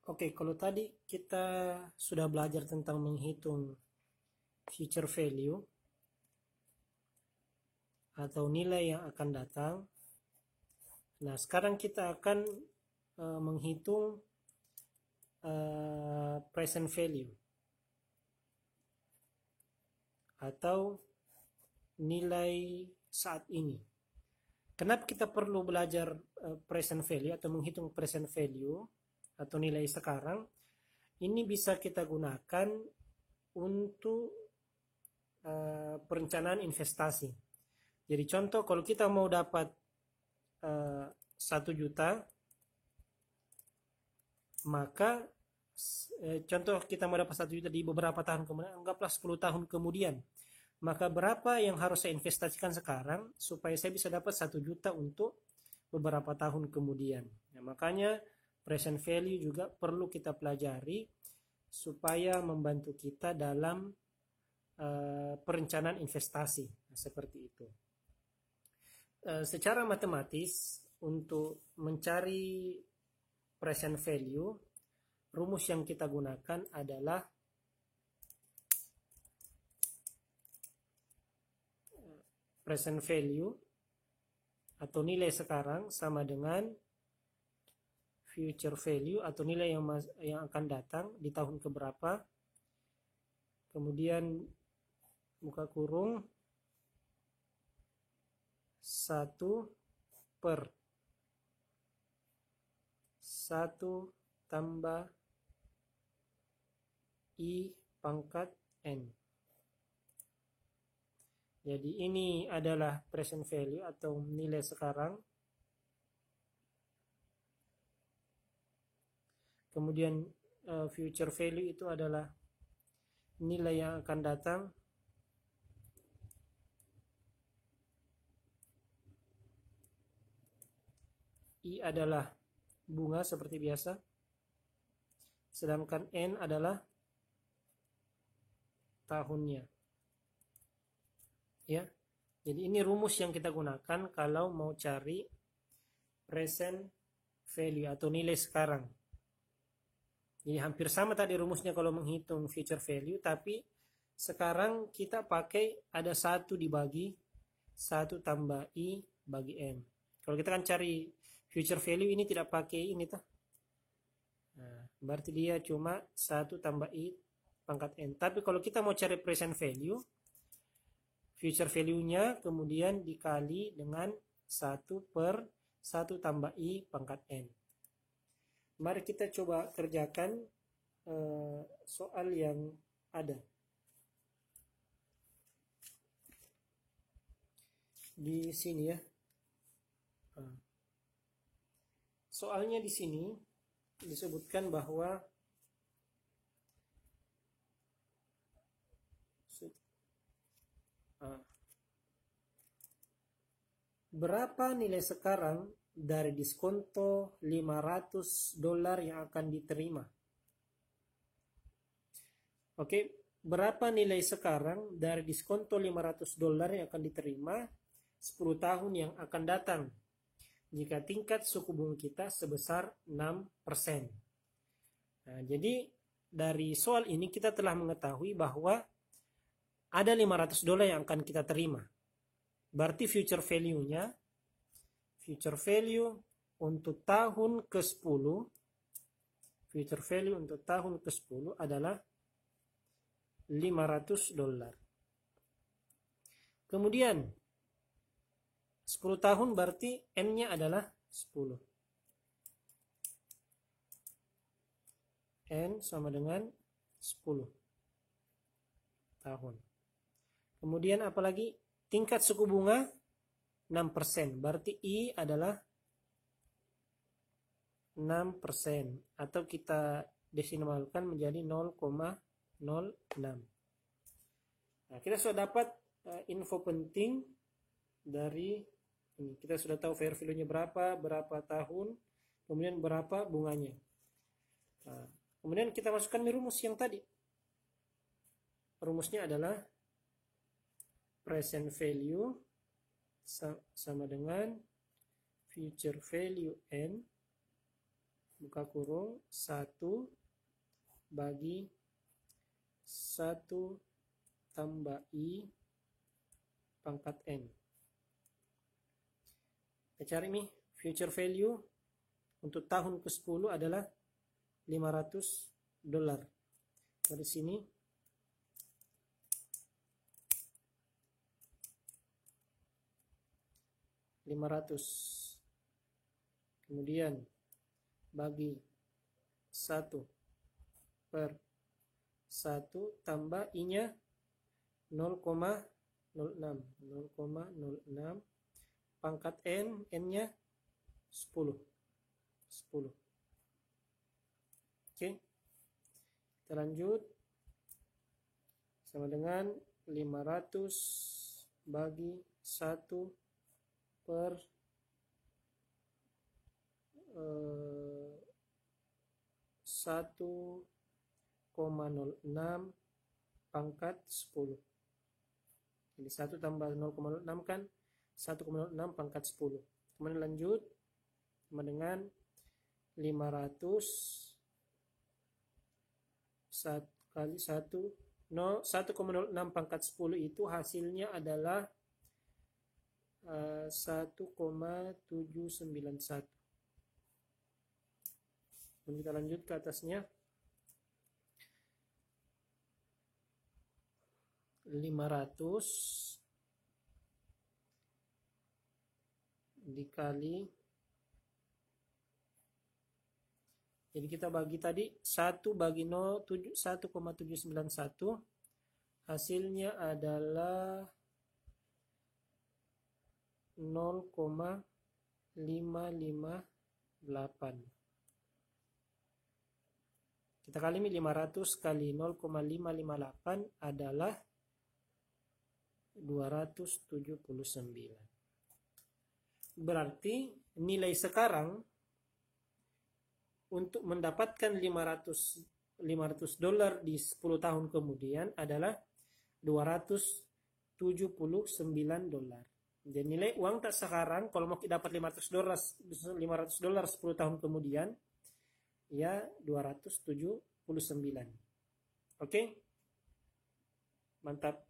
Oke, kalau tadi kita sudah belajar tentang menghitung future value atau nilai yang akan datang. Nah, sekarang kita akan menghitung present value atau nilai saat ini. Kenapa kita perlu belajar present value atau menghitung present value atau nilai sekarang? Ini bisa kita gunakan untuk perencanaan investasi. Jadi contoh, kalau kita mau dapat 1 juta, maka contoh kita mau dapat 1 juta di beberapa tahun kemudian, anggaplah 10 tahun kemudian, maka berapa yang harus saya investasikan sekarang supaya saya bisa dapat 1 juta untuk beberapa tahun kemudian. Nah, makanya present value juga perlu kita pelajari supaya membantu kita dalam perencanaan investasi. Nah, seperti itu. Secara matematis, untuk mencari present value, rumus yang kita gunakan adalah present value atau nilai sekarang sama dengan future value atau nilai yang akan datang di tahun keberapa, kemudian buka kurung 1 per 1 tambah I pangkat N. Jadi ini adalah present value atau nilai sekarang. Kemudian future value itu adalah nilai yang akan datang. I adalah bunga seperti biasa. Sedangkan N adalah tahunnya. Ya. Jadi ini rumus yang kita gunakan kalau mau cari present value atau nilai sekarang. Jadi hampir sama tadi rumusnya kalau menghitung future value, tapi sekarang kita pakai ada 1 dibagi 1 tambah I bagi N. Kalau kita kan cari future value ini tidak pakai ini toh. Nah, berarti dia cuma 1 tambah I pangkat N. Tapi kalau kita mau cari present value, future value-nya kemudian dikali dengan 1 per 1 tambah I pangkat N. Mari kita coba kerjakan soal yang ada. Di sini ya. Soalnya di sini disebutkan bahwa berapa nilai sekarang dari diskonto $500 yang akan diterima. Oke, berapa nilai sekarang dari diskonto $500 yang akan diterima 10 tahun yang akan datang jika tingkat suku bunga kita sebesar 6%. Nah, jadi dari soal ini kita telah mengetahui bahwa ada $500 yang akan kita terima. Berarti future value-nya, future value untuk tahun ke-10, future value untuk tahun ke-10 adalah $500. Kemudian 10 tahun berarti N-nya adalah 10. N sama dengan 10 tahun. Kemudian apalagi tingkat suku bunga 6%. Berarti I adalah 6% atau kita desimalkan menjadi 0,06. Nah, kita sudah dapat info penting dari ini. Kita sudah tahu fair value-nya berapa tahun, kemudian berapa bunganya. Nah, kemudian kita masukkan di rumus yang tadi. Rumusnya adalah present value sama dengan future value N, buka buka kurung 1 bagi 1 tambah I pangkat N. Kita cari nih future value untuk tahun ke-10 adalah $500. Dari sini $500, kemudian bagi 1 per 1 tambah I-nya 0,06 pangkat N-nya 10. Oke, kita lanjut. Sama dengan 500 bagi 1 per 1,06 pangkat 10. Jadi 1 tambah 0,06 kan 1,06 pangkat 10. Kemudian lanjut sama dengan 500 kali 1,06 pangkat 10 itu hasilnya adalah 1,791. Kemudian kita lanjut ke atasnya. 500 dikali, jadi kita bagi tadi 1 bagi 1,791, hasilnya adalah 0,558. Kita kali 500 kali 0,558 adalah 279. Berarti nilai sekarang untuk mendapatkan $500 di 10 tahun kemudian adalah $279. Dan nilai uang tak sekarang kalau mau dapat $500 10 tahun kemudian ya 279. Oke? Mantap.